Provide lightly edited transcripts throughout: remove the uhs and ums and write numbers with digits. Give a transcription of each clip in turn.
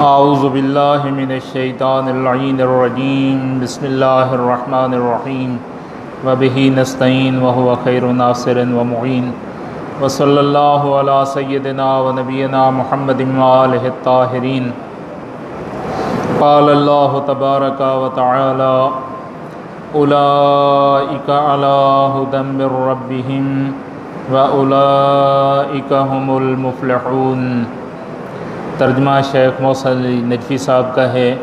اعوذ باللہ من الشیطان اللعین الرجیم بسم اللہ الرحمن الرحیم وبہ نستعین وہو خیر ناصر ومعین وصلی اللہ علی سیدنا ونبینا محمد وآلہ الطاہرین۔ قال اللہ تبارک وتعالی اولئک علی ھدی من ربہم واولئک ھم المفلحون۔ ترجمہ شیخ محسن علی نجفی صاحب کا ہے،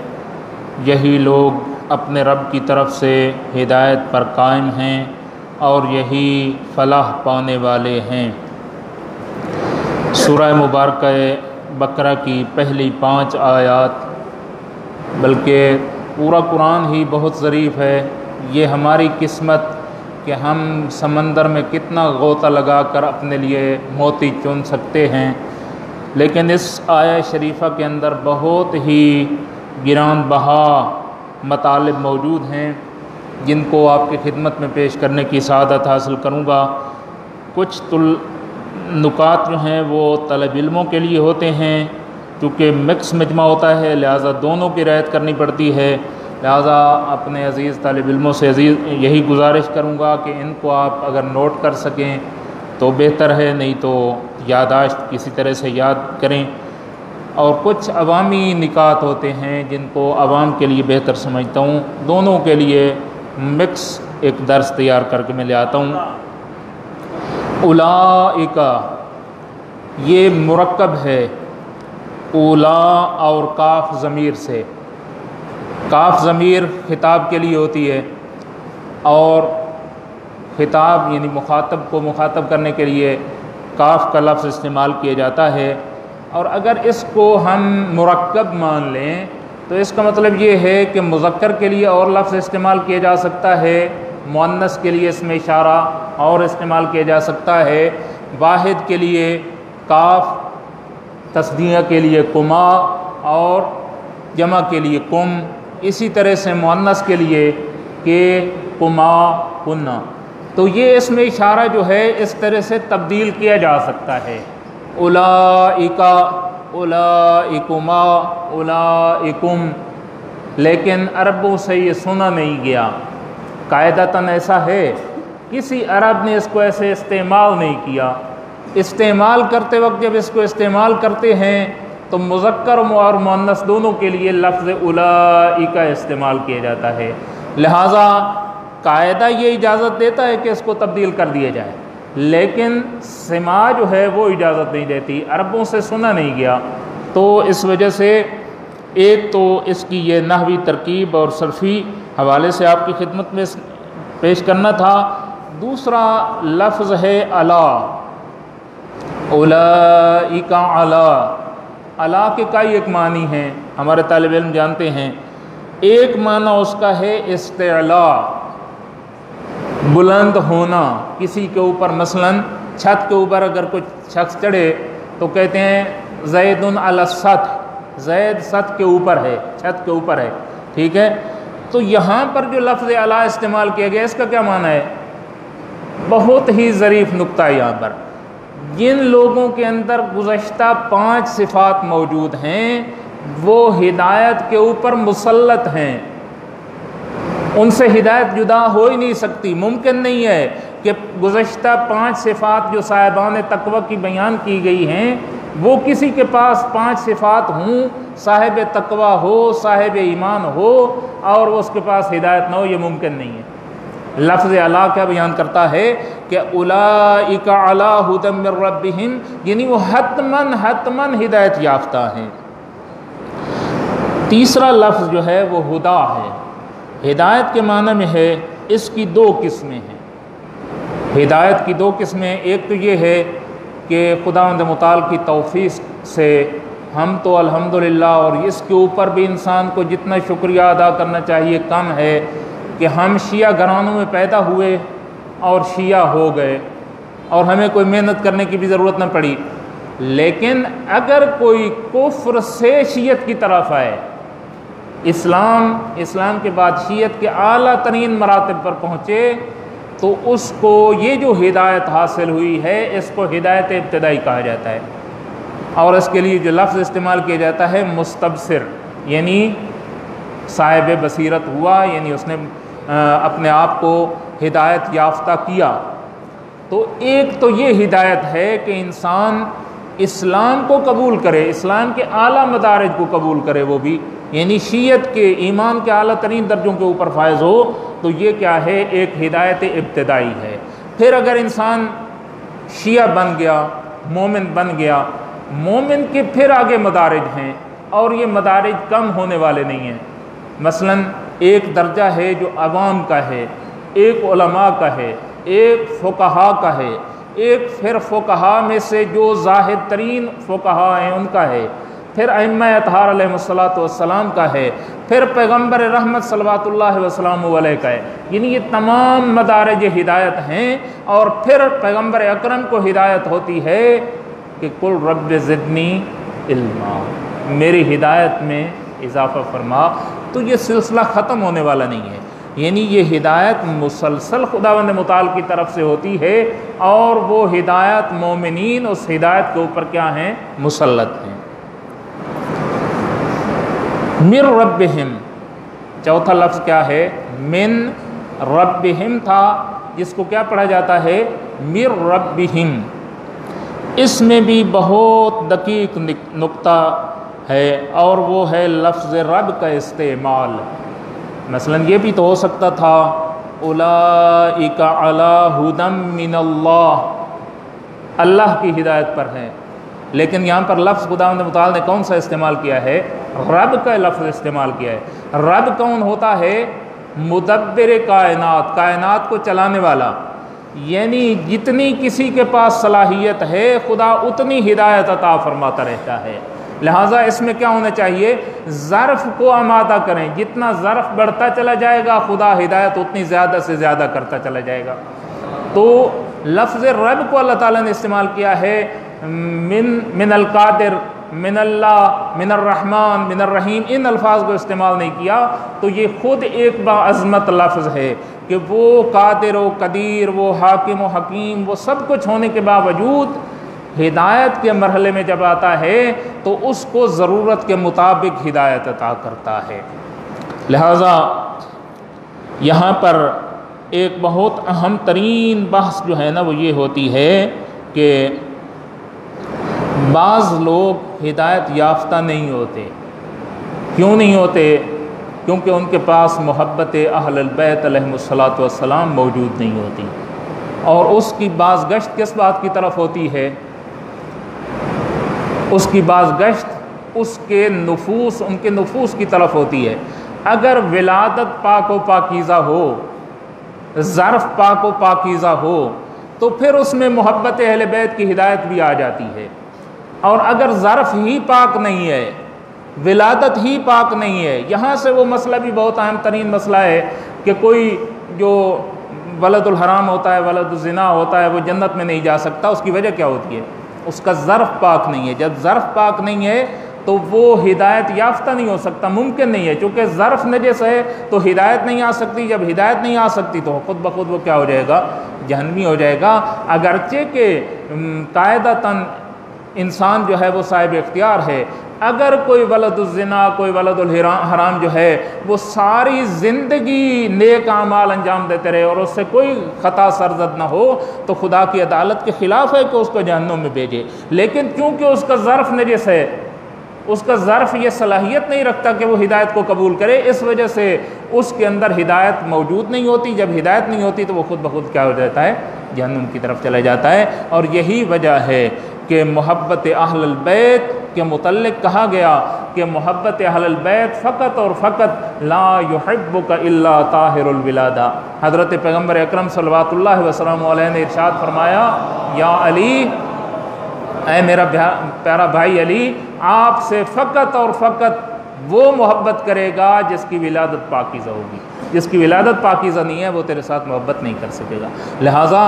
یہی لوگ اپنے رب کی طرف سے ہدایت پر قائم ہیں اور یہی فلاح پانے والے ہیں۔ سورہ مبارکہ بقرہ کی پہلی 5 آیات، بلکہ پورا قرآن ہی بہت ظریف ہے۔ یہ ہماری قسمت کہ ہم سمندر میں کتنا غوطہ لگا کر اپنے لیے موتی چن سکتے ہیں، لیکن اس آیہ شریفہ کے اندر بہت ہی گران بہا مطالب موجود ہیں جن کو آپ کی خدمت میں پیش کرنے کی سعادت حاصل کروں گا۔ کچھ نکات جو ہیں وہ طالب علموں کے لیے ہوتے ہیں، چونکہ مکس مجمع ہوتا ہے لہٰذا دونوں کی رعایت کرنی پڑتی ہے، لہٰذا اپنے عزیز طالب علموں سے یہی گزارش کروں گا کہ ان کو آپ اگر نوٹ کر سکیں تو بہتر ہے، نہیں تو یادداشت کسی طرح سے یاد کریں۔ اور کچھ عوامی نکات ہوتے ہیں جن کو عوام کے لیے بہتر سمجھتا ہوں، دونوں کے لیے مکس ایک درس تیار کر کے میں لے آتا ہوں۔ اولئک یہ مرکب ہے اولا اور کاف ضمیر سے۔ کاف ضمیر خطاب کے لیے ہوتی ہے اور خطاب یعنی مخاطب کو مخاطب کرنے کے لیے کاف کا لفظ استعمال کیا جاتا ہے، اور اگر اس کو ہم مرکب مان لیں تو اس کا مطلب یہ ہے کہ مذکر کے لیے اور لفظ استعمال کیا جا سکتا ہے، مؤنث کے لیے اسم اشارہ اور استعمال کیا جا سکتا ہے، واحد کے لیے کاف، تصنیہ کے لیے کما اور جمع کے لیے کم، اسی طرح سے مؤنث کے لیے کہ کما کنہ۔ تو یہ اسم اشارہ جو ہے اس طرح سے تبدیل کیا جا سکتا ہے، اولئک، اولئکما، اولئکم، لیکن عربوں سے یہ سنا نہیں گیا۔ قاعدتاً ایسا ہے، کسی عرب نے اس کو ایسے استعمال نہیں کیا۔ استعمال کرتے وقت جب اس کو استعمال کرتے ہیں تو مذکر اور مؤنث دونوں کے لیے لفظ اولئک استعمال کیا جاتا ہے، لہٰذا قاعدہ یہ اجازت دیتا ہے کہ اس کو تبدیل کر دیا جائے، لیکن سماع جو ہے وہ اجازت نہیں دیتی، عربوں سے سنا نہیں گیا۔ تو اس وجہ سے ایک تو اس کی یہ نحوی ترکیب اور صرفی حوالے سے آپ کی خدمت میں پیش کرنا تھا۔ دوسرا لفظ ہے علی، اولئک علی۔ علی کے کئی ایک معنی ہیں، ہمارے طالب علم جانتے ہیں۔ ایک معنی اس کا ہے استعلاء، بلند ہونا کسی کے اوپر، مثلا چھت کے اوپر اگر کوئی شخص چڑھے تو کہتے ہیں زید علی السطح، زید سطح کے اوپر ہے، چھت کے اوپر ہے، ٹھیک ہے۔ تو یہاں پر جو لفظ اعلیٰ استعمال کیا گیا اس کا کیا معنی ہے؟ بہت ہی ظریف نکتہ ہے یہاں پر۔ جن لوگوں کے اندر گزشتہ 5 صفات موجود ہیں وہ ہدایت کے اوپر مسلط ہیں، ان سے ہدایت جدا ہو ہی نہیں سکتی، ممکن نہیں ہے کہ گزشتہ 5 صفات جو صاحبان تقوی کی بیان کی گئی ہیں وہ کسی کے پاس 5 صفات ہوں، صاحب تقوی ہو، صاحب ایمان ہو، اور اس کے پاس ہدایت نہ ہو، یہ ممکن نہیں ہے۔ لفظ اعلیٰ کیا بیان کرتا ہے کہ اولئک علی ھدی من ربہم، یعنی وہ حتماً ہدایت یافتہ ہیں۔ تیسرا لفظ جو ہے وہ ہدا ہے۔ ہدایت کے معنی میں ہے، اس کی 2 قسمیں ہیں۔ ہدایت کی 2 قسمیں، ایک تو یہ ہے کہ خداوند متعال کی توفیق سے ہم تو الحمدللہ، اور اس کے اوپر بھی انسان کو جتنا شکریہ ادا کرنا چاہیے کم ہے کہ ہم شیعہ گھرانوں میں پیدا ہوئے اور شیعہ ہو گئے اور ہمیں کوئی محنت کرنے کی بھی ضرورت نہ پڑی۔ لیکن اگر کوئی کفر سے شیعت کی طرف آئے، اسلام کے بعد شیعت کے اعلیٰ ترین مراتب پر پہنچے، تو اس کو یہ جو ہدایت حاصل ہوئی ہے اس کو ہدایت ابتدائی کہا جاتا ہے۔ اور اس کے لیے جو لفظ استعمال کیا جاتا ہے مستبصر، یعنی صاحب بصیرت ہوا، یعنی اس نے اپنے آپ کو ہدایت یافتہ کیا۔ تو ایک تو یہ ہدایت ہے کہ انسان اسلام کو قبول کرے، اسلام کے اعلیٰ مدارج کو قبول کرے، وہ بھی یعنی شیعت کے ایمان کے اعلیٰ ترین درجوں کے اوپر فائز ہو، تو یہ کیا ہے؟ ایک ہدایت ابتدائی ہے۔ پھر اگر انسان شیعہ بن گیا، مومن بن گیا، مومن کے پھر آگے مدارج ہیں، اور یہ مدارج کم ہونے والے نہیں ہیں۔ مثلا ایک درجہ ہے جو عوام کا ہے، ایک علماء کا ہے، ایک فقہا کا ہے، ایک پھر فقہا میں سے جو زاہد ترین فقہا ہیں ان کا ہے، پھر ائمہ اطہار علیہ السلام کا ہے، پھر پیغمبر رحمت صلوات اللہ وسلم علیہ کا ہے۔ یعنی یہ تمام مدارج ہدایت ہیں، اور پھر پیغمبر اکرم کو ہدایت ہوتی ہے کہ قل رب زدنی علما، میری ہدایت میں اضافہ فرما۔ تو یہ سلسلہ ختم ہونے والا نہیں ہے، یعنی یہ ہدایت مسلسل خداوند متعال کی طرف سے ہوتی ہے، اور وہ ہدایت مومنین اس ہدایت کے اوپر کیا ہیں؟ مسلط ہیں۔ من ربہم، چوتھا لفظ کیا ہے؟ من ربہم تھا، جس کو کیا پڑھا جاتا ہے؟ من ربہم۔ اس میں بھی بہت دقیق نقطہ ہے، اور وہ ہے لفظ رب کا استعمال۔ مثلا یہ بھی تو ہو سکتا تھا اولئک علی ھدی من اللہ، اللہ کی ہدایت پر ہیں، لیکن یہاں پر لفظ خداوند متعال نے کون سا استعمال کیا ہے؟ رب کا لفظ استعمال کیا ہے۔ رب کون ہوتا ہے؟ مدبر کائنات، کائنات کو چلانے والا، یعنی جتنی کسی کے پاس صلاحیت ہے خدا اتنی ہدایت عطا فرماتا رہتا ہے۔ لہٰذا اس میں کیا ہونا چاہیے؟ ظرف کو آمادہ کریں، جتنا ظرف بڑھتا چلا جائے گا خدا ہدایت اتنی زیادہ سے زیادہ کرتا چلا جائے گا۔ تو لفظ رب کو اللہ تعالیٰ نے استعمال کیا ہے، من القادر، من اللہ، من الرحمن، من الرحیم، ان الفاظ کو استعمال نہیں کیا، تو یہ خود ایک باعظمت لفظ ہے کہ وہ قادر و قدیر، وہ حاکم و حکیم، وہ سب کچھ ہونے کے باوجود ہدایت کے مرحلے میں جب آتا ہے تو اس کو ضرورت کے مطابق ہدایت عطا کرتا ہے۔ لہٰذا یہاں پر ایک بہت اہم ترین بحث جو ہے نا وہ یہ ہوتی ہے کہ بعض لوگ ہدایت یافتہ نہیں ہوتے۔ کیوں نہیں ہوتے؟ کیونکہ ان کے پاس محبت اہل البیت علیہم الصلاۃ والسلام موجود نہیں ہوتی، اور اس کی باز گشت کس بات کی طرف ہوتی ہے؟ اس کی باز گشت اس کے نفوس، ان کے نفوس کی طرف ہوتی ہے۔ اگر ولادت پاک و پاکیزہ ہو، ظرف پاک و پاکیزہ ہو، تو پھر اس میں محبت اہل بیت کی ہدایت بھی آ جاتی ہے۔ اور اگر ظرف ہی پاک نہیں ہے، ولادت ہی پاک نہیں ہے، یہاں سے وہ مسئلہ بھی بہت اہم ترین مسئلہ ہے کہ کوئی جو ولد الحرام ہوتا ہے، ولد الزنا ہوتا ہے، وہ جنت میں نہیں جا سکتا۔ اس کی وجہ کیا ہوتی ہے؟ اس کا ظرف پاک نہیں ہے۔ جب ظرف پاک نہیں ہے تو وہ ہدایت یافتہ نہیں ہو سکتا، ممکن نہیں ہے، چونکہ ظرف نجس ہے تو ہدایت نہیں آ سکتی۔ جب ہدایت نہیں آ سکتی تو خود بخود وہ کیا ہو جائے گا؟ جہنمی ہو جائے گا۔ اگرچہ کہ قاعدتاً انسان جو ہے وہ صاحب اختیار ہے، اگر کوئی ولد الزنا، کوئی ولد الحرام جو ہے وہ ساری زندگی نیک اعمال انجام دیتے رہے اور اس سے کوئی خطا سرزد نہ ہو، تو خدا کی عدالت کے خلاف ہے کہ اس کو جہنم میں بھیجے۔ لیکن چونکہ اس کا ظرف نجس ہے، اس کا ظرف یہ صلاحیت نہیں رکھتا کہ وہ ہدایت کو قبول کرے، اس وجہ سے اس کے اندر ہدایت موجود نہیں ہوتی۔ جب ہدایت نہیں ہوتی تو وہ خود بخود کیا ہو جاتا ہے؟ جہنم کی طرف چلا جاتا ہے۔ اور یہی وجہ ہے کہ محبت اہل البیت کے متعلق کہا گیا کہ محبت اہل البیت فقط اور فقط لا یحبک الا طاہر الولادہ۔ حضرت پیغمبر اکرم صلوات اللہ وسلم علیہ نے ارشاد فرمایا، یا علی، اے میرا پیارا بھائی علی، آپ سے فقط اور فقط وہ محبت کرے گا جس کی ولادت پاکیزہ ہوگی۔ جس کی ولادت پاکیزہ نہیں ہے وہ تیرے ساتھ محبت نہیں کر سکے گا۔ لہٰذا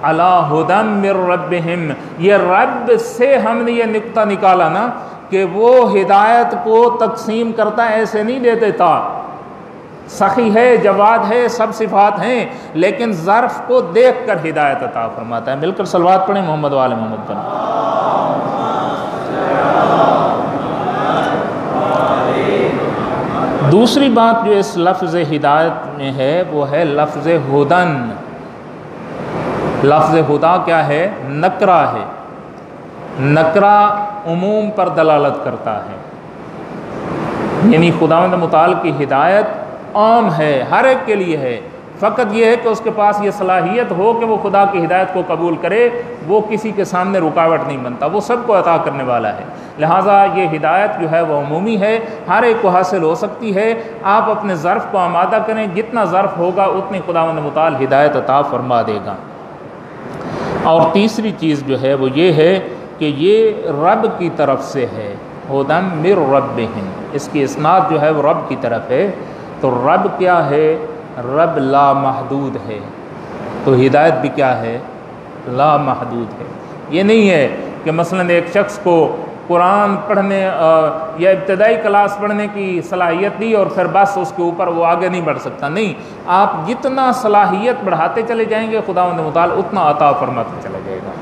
علی ھدی من ربہم، یہ رب سے ہم نے یہ نقطہ نکالا نا کہ وہ ہدایت کو تقسیم کرتا ایسے نہیں دے دیتا۔ سخی ہے، جواد ہے، سب صفات ہیں، لیکن ظرف کو دیکھ کر ہدایت عطا فرماتا ہے۔ مل کر صلوات پڑھیں محمد و آل محمد پر۔ دوسری بات جو اس لفظ ہدایت میں ہے وہ ہے لفظ ہدن۔ لفظ ہدا کیا ہے؟ نکرہ ہے۔ نکرہ عموم پر دلالت کرتا ہے، یعنی خداوند متعال کی ہدایت عام ہے، ہر ایک کے لیے ہے، فقط یہ ہے کہ اس کے پاس یہ صلاحیت ہو کہ وہ خدا کی ہدایت کو قبول کرے، وہ کسی کے سامنے رکاوٹ نہیں بنتا، وہ سب کو عطا کرنے والا ہے۔ لہٰذا یہ ہدایت جو ہے وہ عمومی ہے، ہر ایک کو حاصل ہو سکتی ہے۔ آپ اپنے ظرف کو آمادہ کریں، جتنا ظرف ہوگا اتنی خداوند متعال ہدایت عطا فرما دے گا۔ اور تیسری چیز جو ہے وہ یہ ہے کہ یہ رب کی طرف سے ہے، ہدی من ربہم، اس کی اسناد جو ہے وہ رب کی طرف ہے۔ تو رب کیا ہے؟ رب لا محدود ہے، تو ہدایت بھی کیا ہے؟ لا محدود ہے۔ یہ نہیں ہے کہ مثلا ایک شخص کو قرآن پڑھنے یا ابتدائی کلاس پڑھنے کی صلاحیت دی اور پھر بس اس کے اوپر وہ آگے نہیں بڑھ سکتا، نہیں، آپ جتنا صلاحیت بڑھاتے چلے جائیں گے خداوند متعال اتنا عطا فرماتے چلا جائے گا۔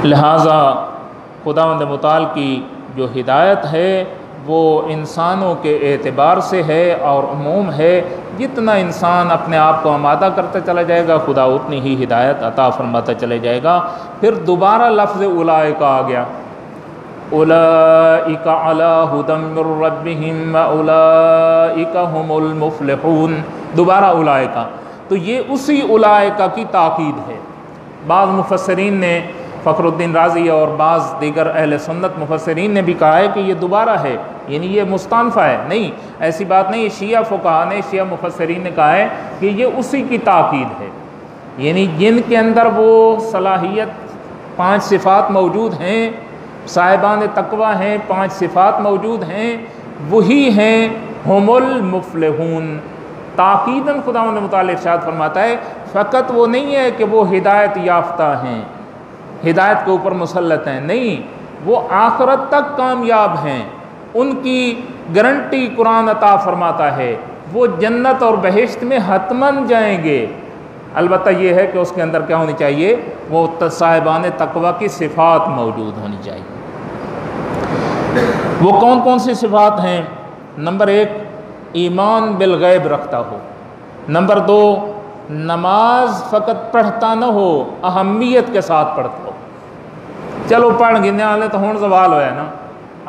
لہٰذا خداوند متعال کی جو ہدایت ہے وہ انسانوں کے اعتبار سے ہے اور عموم ہے، جتنا انسان اپنے آپ کو آمادہ کرتا چلا جائے گا خدا اتنی ہی ہدایت عطا فرماتا چلے جائے گا۔ پھر دوبارہ لفظ اولئک آ گیا، اولئک علی ھدی من ربہم واولئک ھم المفلحون، دوبارہ اولئک، تو یہ اسی اولئک کی تاکید ہے۔ بعض مفسرین نے، فخر الدین رازی اور بعض دیگر اہل سنت مفسرین نے بھی کہا ہے کہ یہ دوبارہ ہے، یعنی یہ مستانفہ ہے، نہیں، ایسی بات نہیں۔ شیعہ فقہا نے، شیعہ مفسرین نے کہا ہے کہ یہ اسی کی تاکید ہے، یعنی جن کے اندر وہ صلاحیت 5 صفات موجود ہیں، صاحبان تقویٰ ہیں، 5 صفات موجود ہیں، وہی ہیں ہم المفلحون۔ تاکیداً خداوند متعال ارشاد فرماتا ہے فقط وہ نہیں ہے کہ وہ ہدایت یافتہ ہیں، ہدایت کے اوپر مسلط ہیں، نہیں، وہ آخرت تک کامیاب ہیں، ان کی گارنٹی قرآن عطا فرماتا ہے، وہ جنت اور بہشت میں حتماً جائیں گے۔ البتہ یہ ہے کہ اس کے اندر کیا ہونی چاہیے؟ وہ صاحبان تقویٰ کی صفات موجود ہونی چاہیے۔ وہ کون کون سی صفات ہیں؟ نمبر 1، ایمان بالغیب رکھتا ہو۔ نمبر 2، نماز فقط پڑھتا نہ ہو، اہمیت کے ساتھ پڑھتا ہو۔ چلو پڑھ گندے آلے تو ہون زوال ہویا نا،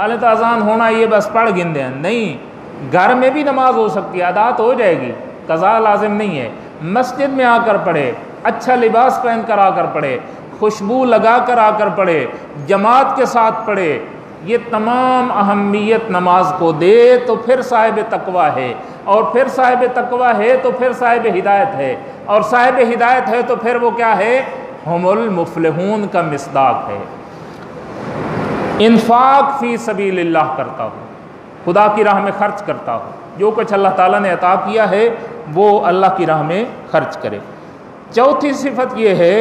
آلے تو اذان ہونا یہ بس پڑھ گندے ہیں، نہیں، گھر میں بھی نماز ہو سکتی ہے، عادات ہو جائے گی، قضا لازم نہیں ہے۔ مسجد میں آ کر پڑھے، اچھا لباس پہن کر آ کر پڑھے، خوشبو لگا کر آ کر پڑھے، جماعت کے ساتھ پڑھے، یہ تمام اہمیت نماز کو دے تو پھر صاحب تقویٰ ہے، اور پھر صاحب تقویٰ ہے تو پھر صاحب ہدایت ہے، اور صاحب ہدایت ہے تو پھر وہ کیا ہے؟ ہم المفلحون کا مصداق ہے۔ انفاق فی سبیل اللہ کرتا ہو، خدا کی راہ میں خرچ کرتا ہو، جو کچھ اللہ تعالیٰ نے عطا کیا ہے وہ اللہ کی راہ میں خرچ کرے۔ چوتھی صفت یہ ہے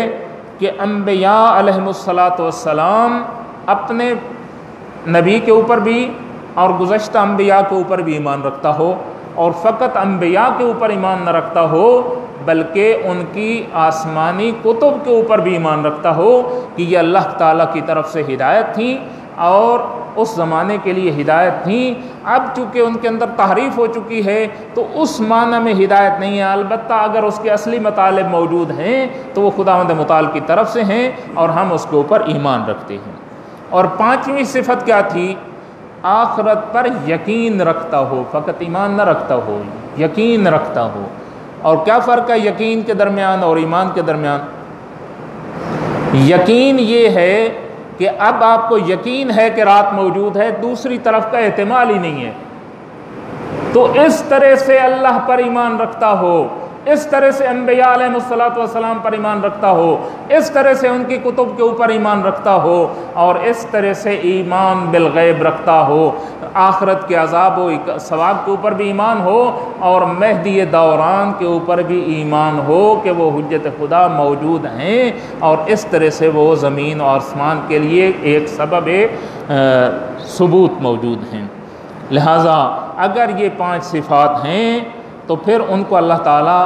کہ انبیاء علیہم السلام اپنے نبی کے اوپر بھی اور گزشتہ انبیاء کے اوپر بھی ایمان رکھتا ہو، اور فقط انبیاء کے اوپر ایمان نہ رکھتا ہو بلکہ ان کی آسمانی کتب کے اوپر بھی ایمان رکھتا ہو کہ یہ اللہ تعالیٰ کی طرف سے ہدایت تھی اور اس زمانے کے لیے ہدایت تھیں۔ اب چونکہ ان کے اندر تحریف ہو چکی ہے تو اس معنی میں ہدایت نہیں ہے، البتہ اگر اس کے اصلی مطالب موجود ہیں تو وہ خداوند متعال کی طرف سے ہیں اور ہم اس کے اوپر ایمان رکھتے ہیں۔ اور 5ویں صفت کیا تھی؟ آخرت پر یقین رکھتا ہو، فقط ایمان نہ رکھتا ہو، یقین رکھتا ہو۔ اور کیا فرق ہے یقین کے درمیان اور ایمان کے درمیان؟ یقین یہ ہے کہ اب آپ کو یقین ہے کہ رات موجود ہے، دوسری طرف کا احتمال ہی نہیں ہے، تو اس طرح سے اللہ پر ایمان رکھتا ہو، اس طرح سے انبیاء علیہ السلام پر ایمان رکھتا ہو، اس طرح سے ان کی کتب کے اوپر ایمان رکھتا ہو، اور اس طرح سے ایمان بالغیب رکھتا ہو، آخرت کے عذاب و ثواب کے اوپر بھی ایمان ہو، اور مہدی دوران کے اوپر بھی ایمان ہو کہ وہ حجت خدا موجود ہیں، اور اس طرح سے وہ زمین اور آسمان کے لیے ایک سبب ثبوت موجود ہیں۔ لہٰذا اگر یہ 5 صفات ہیں تو پھر ان کو اللہ تعالیٰ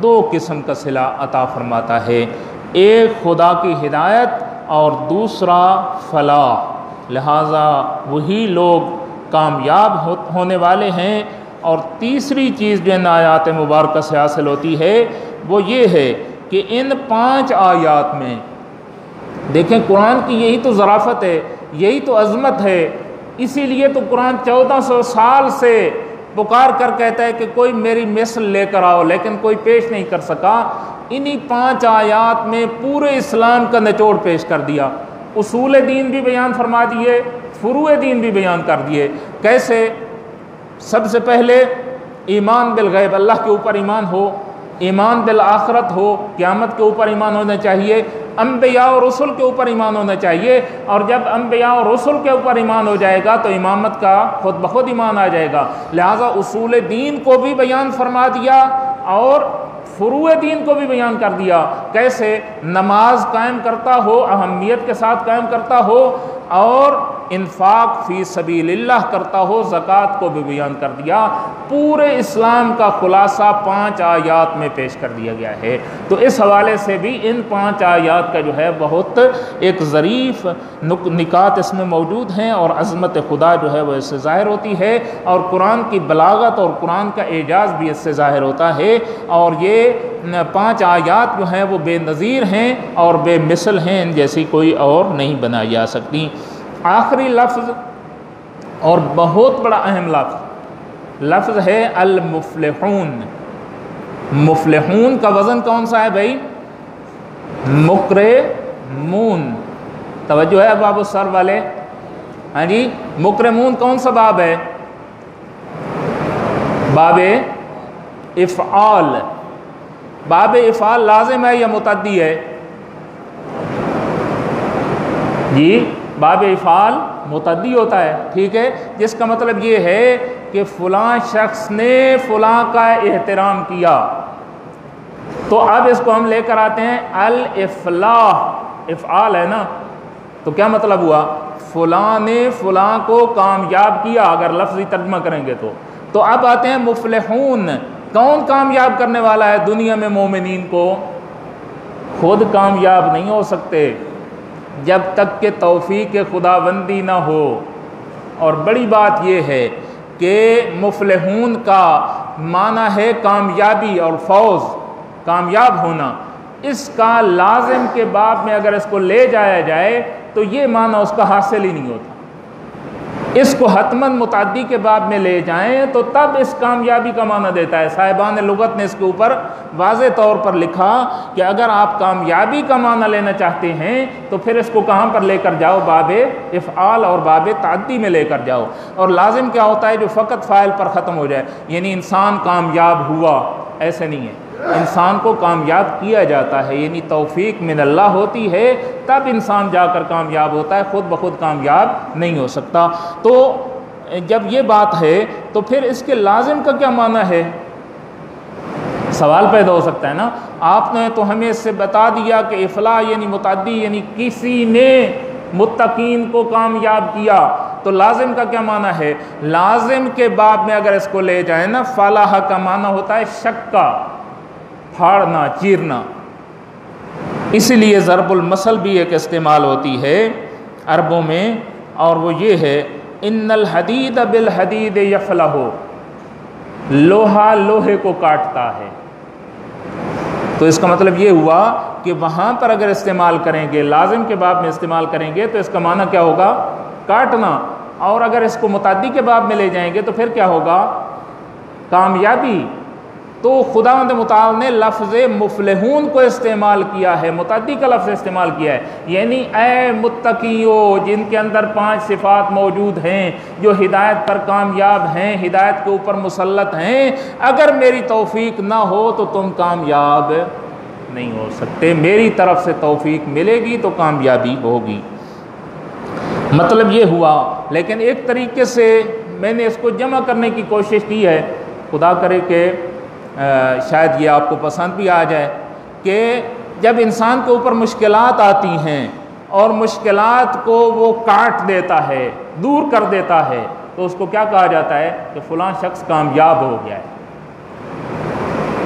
2 قسم کا صلہ عطا فرماتا ہے، ایک خدا کی ہدایت اور دوسرا فلاح، لہٰذا وہی لوگ کامیاب ہونے والے ہیں۔ اور تیسری چیز جو ان آیات مبارکہ سے حاصل ہوتی ہے وہ یہ ہے کہ ان 5 آیات میں دیکھیں قرآن کی یہی تو ظرافت ہے، یہی تو عظمت ہے۔ اسی لیے تو قرآن 1400 سال سے پکار کر کہتا ہے کہ کوئی میری مثل لے کر آؤ، لیکن کوئی پیش نہیں کر سکا۔ انہی 5 آیات میں پورے اسلام کا نچوڑ پیش کر دیا، اصول دین بھی بیان فرما دیے، فروع دین بھی بیان کر دیے۔ کیسے؟ سب سے پہلے ایمان بالغیب، اللہ کے اوپر ایمان ہو، ایمان بالآخرت ہو، قیامت کے اوپر ایمان ہونا چاہیے، انبیاء اور رسل کے اوپر ایمان ہونا چاہیے۔ اور جب انبیاء اور رسل کے اوپر ایمان ہو جائے گا تو امامت کا خود بخود ایمان آ جائے گا۔ لہٰذا اصول دین کو بھی بیان فرما دیا اور فروع دین کو بھی بیان کر دیا۔ کیسے؟ نماز قائم کرتا ہو، اہمیت کے ساتھ قائم کرتا ہو، اور انفاق فی سبیل اللہ کرتا ہو، زکوٰۃ کو بھی بیان کر دیا۔ پورے اسلام کا خلاصہ 5 آیات میں پیش کر دیا گیا ہے۔ تو اس حوالے سے بھی ان 5 آیات کا جو ہے بہت ایک ظریف نکات اس میں موجود ہیں، اور عظمت خدا جو ہے وہ اس سے ظاہر ہوتی ہے، اور قرآن کی بلاغت اور قرآن کا اعجاز بھی اس سے ظاہر ہوتا ہے۔ اور یہ 5 آیات جو ہیں وہ بے نظیر ہیں اور بے مثل ہیں، ان جیسی کوئی اور نہیں بنائی جا سکتی۔ آخری لفظ اور بہت بڑا اہم لفظ ہے المفلحون۔ مفلحون کا وزن کون سا ہے بھائی؟ مکرمون۔ توجہ ہے باب السر والے؟ ہاں جی، مکرمون کون سا باب ہے؟ باب افعال۔ باب افعال لازم ہے یا متعدی ہے؟ جی، باب افعال متعدی ہوتا ہے، ٹھیک ہے، جس کا مطلب یہ ہے کہ فلاں شخص نے فلاں کا احترام کیا۔ تو اب اس کو ہم لے کر آتے ہیں الافلاح، افعال ہے نا، تو کیا مطلب ہوا؟ فلاں نے فلاں کو کامیاب کیا، اگر لفظی ترجمہ کریں گے تو اب آتے ہیں مفلحون۔ کون کامیاب کرنے والا ہے دنیا میں مومنین کو؟ خود کامیاب نہیں ہو سکتے جب تک کہ توفیق خداوندی نہ ہو۔ اور بڑی بات یہ ہے کہ مفلحون کا معنی ہے کامیابی اور فوز، کامیاب ہونا۔ اس کا لازم کے باب میں اگر اس کو لے جایا جائے تو یہ معنی اس کا حاصل ہی نہیں ہوتا۔ اس کو حتماً متعدی کے باب میں لے جائیں تو تب اس کامیابی کا معنی دیتا ہے۔ صاحبان لغت نے اس کے اوپر واضح طور پر لکھا کہ اگر آپ کامیابی کا معنی لینا چاہتے ہیں تو پھر اس کو کہاں پر لے کر جاؤ؟ باب افعال اور باب تعدی میں لے کر جاؤ۔ اور لازم کیا ہوتا ہے؟ جو فقط فاعل پر ختم ہو جائے، یعنی انسان کامیاب ہوا، ایسے نہیں ہے، انسان کو کامیاب کیا جاتا ہے، یعنی توفیق من اللہ ہوتی ہے تب انسان جا کر کامیاب ہوتا ہے، خود بخود کامیاب نہیں ہو سکتا۔ تو جب یہ بات ہے تو پھر اس کے لازم کا کیا معنی ہے؟ سوال پیدا ہو سکتا ہے نا۔ آپ نے تو ہمیں اس سے بتا دیا کہ افلاح یعنی متعدی، یعنی کسی نے متقین کو کامیاب کیا، تو لازم کا کیا معنی ہے؟ لازم کے باب میں اگر اس کو لے جائیں نا، فلاح کا معنی ہوتا ہے شکا، پھاڑنا، چیرنا۔ اسی لیے ضرب المثل بھی ایک استعمال ہوتی ہے عربوں میں، اور وہ یہ ہے ان الحدید بالحدید یفلح، لوہا لوہے کو کاٹتا ہے۔ تو اس کا مطلب یہ ہوا کہ وہاں پر اگر استعمال کریں گے، لازم کے باب میں استعمال کریں گے تو اس کا معنی کیا ہوگا؟ کاٹنا۔ اور اگر اس کو متعدی کے باب میں لے جائیں گے تو پھر کیا ہوگا؟ کامیابی۔ تو خداوند متعال نے لفظ مفلحون کو استعمال کیا ہے، متعدی کا لفظ استعمال کیا ہے، یعنی اے متقیو جن کے اندر 5 صفات موجود ہیں، جو ہدایت پر کامیاب ہیں، ہدایت کے اوپر مسلط ہیں، اگر میری توفیق نہ ہو تو تم کامیاب نہیں ہو سکتے، میری طرف سے توفیق ملے گی تو کامیابی ہوگی۔ مطلب یہ ہوا، لیکن ایک طریقے سے میں نے اس کو جمع کرنے کی کوشش کی ہے، خدا کرے کہ شاید یہ آپ کو پسند بھی آ جائے، کہ جب انسان کے اوپر مشکلات آتی ہیں اور مشکلات کو وہ کاٹ دیتا ہے، دور کر دیتا ہے، تو اس کو کیا کہا جاتا ہے؟ کہ فلاں شخص کامیاب ہو گیا ہے۔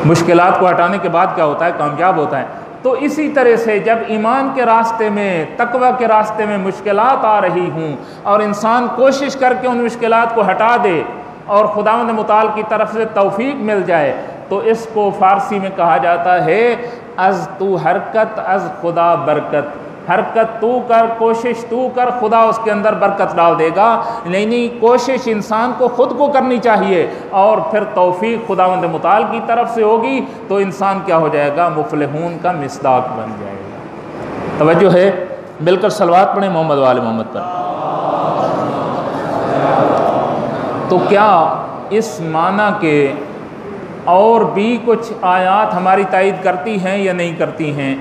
مشکلات کو ہٹانے کے بعد کیا ہوتا ہے؟ کامیاب ہوتا ہے۔ تو اسی طرح سے جب ایمان کے راستے میں، تقوی کے راستے میں مشکلات آ رہی ہوں اور انسان کوشش کر کے ان مشکلات کو ہٹا دے اور خداوند متعال کی طرف سے توفیق مل جائے، تو اس کو فارسی میں کہا جاتا ہے از تو حرکت از خدا برکت۔ حرکت تو کر، کوشش تو کر، خدا اس کے اندر برکت ڈال دے گا۔ نہیں، کوشش انسان کو خود کو کرنی چاہیے اور پھر توفیق خداوند متعال کی طرف سے ہوگی تو انسان کیا ہو جائے گا؟ مفلحون کا مصداق بن جائے گا۔ توجہ ہے، مل کر صلوات پڑھیں محمد وآل محمد پر۔ تو کیا اس معنی کے اور بھی کچھ آیات ہماری تائید کرتی ہیں یا نہیں کرتی ہیں؟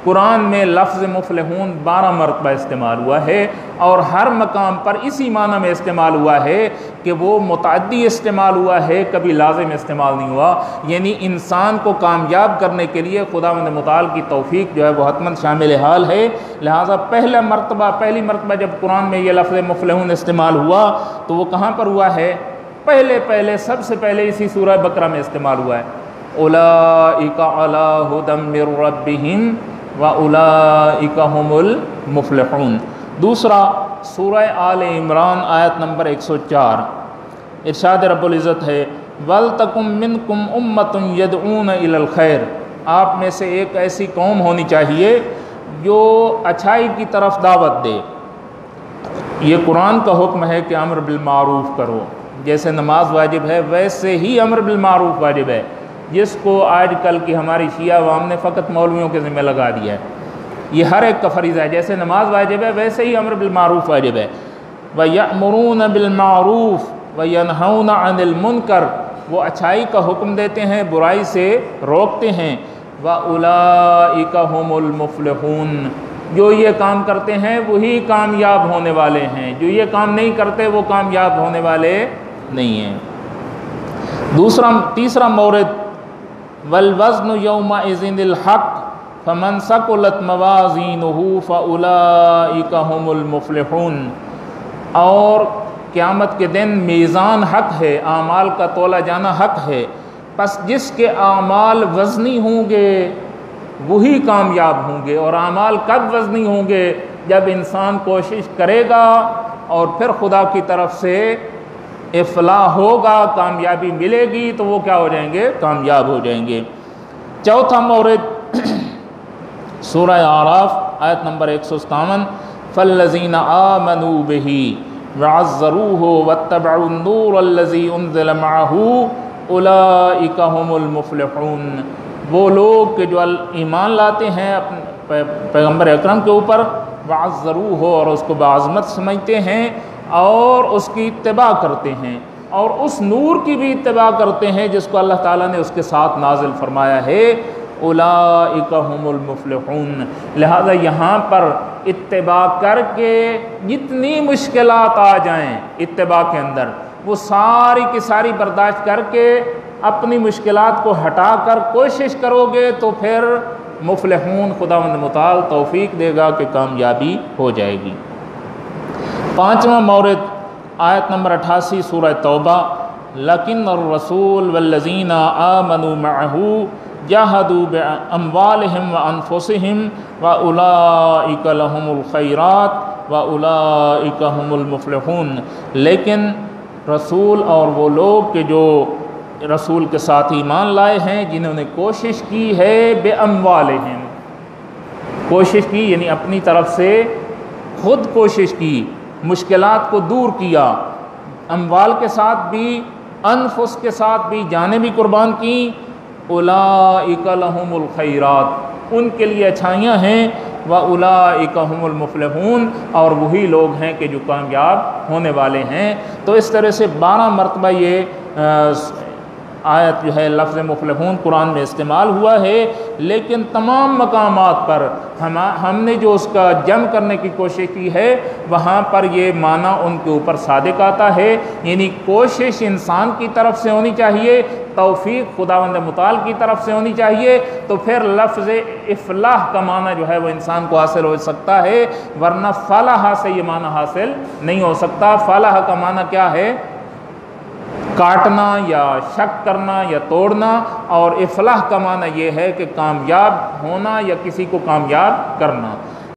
قرآن میں لفظ مفلحون 12 مرتبہ استعمال ہوا ہے اور ہر مقام پر اسی معنی میں استعمال ہوا ہے کہ وہ متعدی استعمال ہوا ہے، کبھی لازم استعمال نہیں ہوا۔ یعنی انسان کو کامیاب کرنے کے لیے خداوند متعال کی توفیق جو ہے وہ حتماً شامل حال ہے۔ لہٰذا پہلی مرتبہ جب قرآن میں یہ لفظ مفلحون استعمال ہوا تو وہ کہاں پر ہوا ہے؟ سب سے پہلے اسی سورہ بقرہ میں استعمال ہوا ہے، اولئک علی ھدی من ربہم وَأُولَئِكَ هُمُ الْمُفْلِحُونَ۔ دوسرا سورہ آل عمران آیت نمبر 104، ارشاد رب العزت ہے وَلْتَكُمْ مِنْكُمْ أُمَّةٌ يَدْعُونَ إِلَى الْخَيْرِ، آپ میں سے ایک ایسی قوم ہونی چاہیے جو اچھائی کی طرف دعوت دے۔ یہ قرآن کا حکم ہے کہ امر بالمعروف کرو، جیسے نماز واجب ہے ویسے ہی امر بالمعروف واجب ہے، جس کو آج کل کی ہماری شیعہ عوام نے فقط مولویوں کے ذمہ لگا دیا ہے۔ یہ ہر ایک کا فریضہ ہے، جیسے نماز واجب ہے ویسے ہی امر بالمعروف واجب ہے۔ وَيَأْمُرُونَ بِالْمَعْرُوفِ وَيَنْهَوْنَ عَنِ الْمُنْكَرِ، وہ اچھائی کا حکم دیتے ہیں، برائی سے روکتے ہیں۔ وَأُولَئِكَ هُمُ الْمُفْلِحُونَ، جو یہ کام کرتے ہیں وہی کامیاب ہونے والے ہیں، جو یہ کام نہیں کرتے وہ کامیاب ہونے والے نہیں ہیں۔ تیسرا مورد والوزن یومئذ الحق فمن ثقلت موازینہ فاولئک هم المفلحون، اور قیامت کے دن میزان حق ہے، اعمال کا تولا جانا حق ہے، پس جس کے اعمال وزنی ہوں گے وہی کامیاب ہوں گے۔ اور اعمال کب وزنی ہوں گے؟ جب انسان کوشش کرے گا اور پھر خدا کی طرف سے افلاح ہوگا، کامیابی ملے گی تو وہ کیا ہو جائیں گے؟ کامیاب ہو جائیں گے۔ چوتھا مورد سورہ اعراف آیت نمبر 157، فالذین آمنوا بہ وعزروہ واتبعوا النور الذی انزل معہ اولئک هم المفلحون، وہ لوگ کہ جو ایمان لاتے ہیں اپنے پیغمبر اکرم کے اوپر، وعزروہ، اور اس کو بعظمت سمجھتے ہیں اور اس کی اتباع کرتے ہیں اور اس نور کی بھی اتباع کرتے ہیں جس کو اللہ تعالیٰ نے اس کے ساتھ نازل فرمایا ہے، اولئک هم المفلحون۔ لہذا یہاں پر اتباع کر کے جتنی مشکلات آ جائیں اتباع کے اندر، وہ ساری کی ساری برداشت کر کے اپنی مشکلات کو ہٹا کر کوشش کرو گے تو پھر مفلحون خداوند متعال توفیق دے گا کہ کامیابی ہو جائے گی۔ پانچواں مورد آیت نمبر 88 سورہ توبہ، لَكِنَّ الرَّسُولَ وَالَّذِينَ آمَنُوا مَعَهُ جَاهَدُوا بِأَمْوَالِهِمْ وَأَنفُسِهِمْ وَأُولَئِكَ لَهُمُ الْخَيْرَاتُ وَأُولَئِكَ هُمُ الْمُفْلِحُونَ، لیکن رسول اور وہ لوگ کہ جو رسول کے ساتھ ایمان لائے ہیں، جنہوں نے کوشش کی ہے بِأَمْوَالِهِمْ، کوشش کی یعنی اپنی طرف سے خود کوشش کی، مشکلات کو دور کیا، اموال کے ساتھ بھی، انفس کے ساتھ بھی، جانیں بھی قربان کی، اولئک لہم الخیرات، ان کے لیے اچھائیاں ہیں، واولئک هم المفلحون، اور وہی لوگ ہیں کہ جو کامیاب ہونے والے ہیں۔ تو اس طرح سے 12 مرتبہ یہ آیت جو ہے لفظ مفلحون قرآن میں استعمال ہوا ہے، لیکن تمام مقامات پر ہم نے جو اس کا جمع کرنے کی کوشش کی ہے وہاں پر یہ معنی ان کے اوپر صادق آتا ہے، یعنی کوشش انسان کی طرف سے ہونی چاہیے، توفیق خداوند متعال کی طرف سے ہونی چاہیے، تو پھر لفظ افلاح کا معنی جو ہے وہ انسان کو حاصل ہو سکتا ہے، ورنہ فلاح سے یہ معنی حاصل نہیں ہو سکتا۔ فلاح کا معنی کیا ہے؟ کاٹنا یا شک کرنا یا توڑنا، اور افلاح کا معنی یہ ہے کہ کامیاب ہونا یا کسی کو کامیاب کرنا۔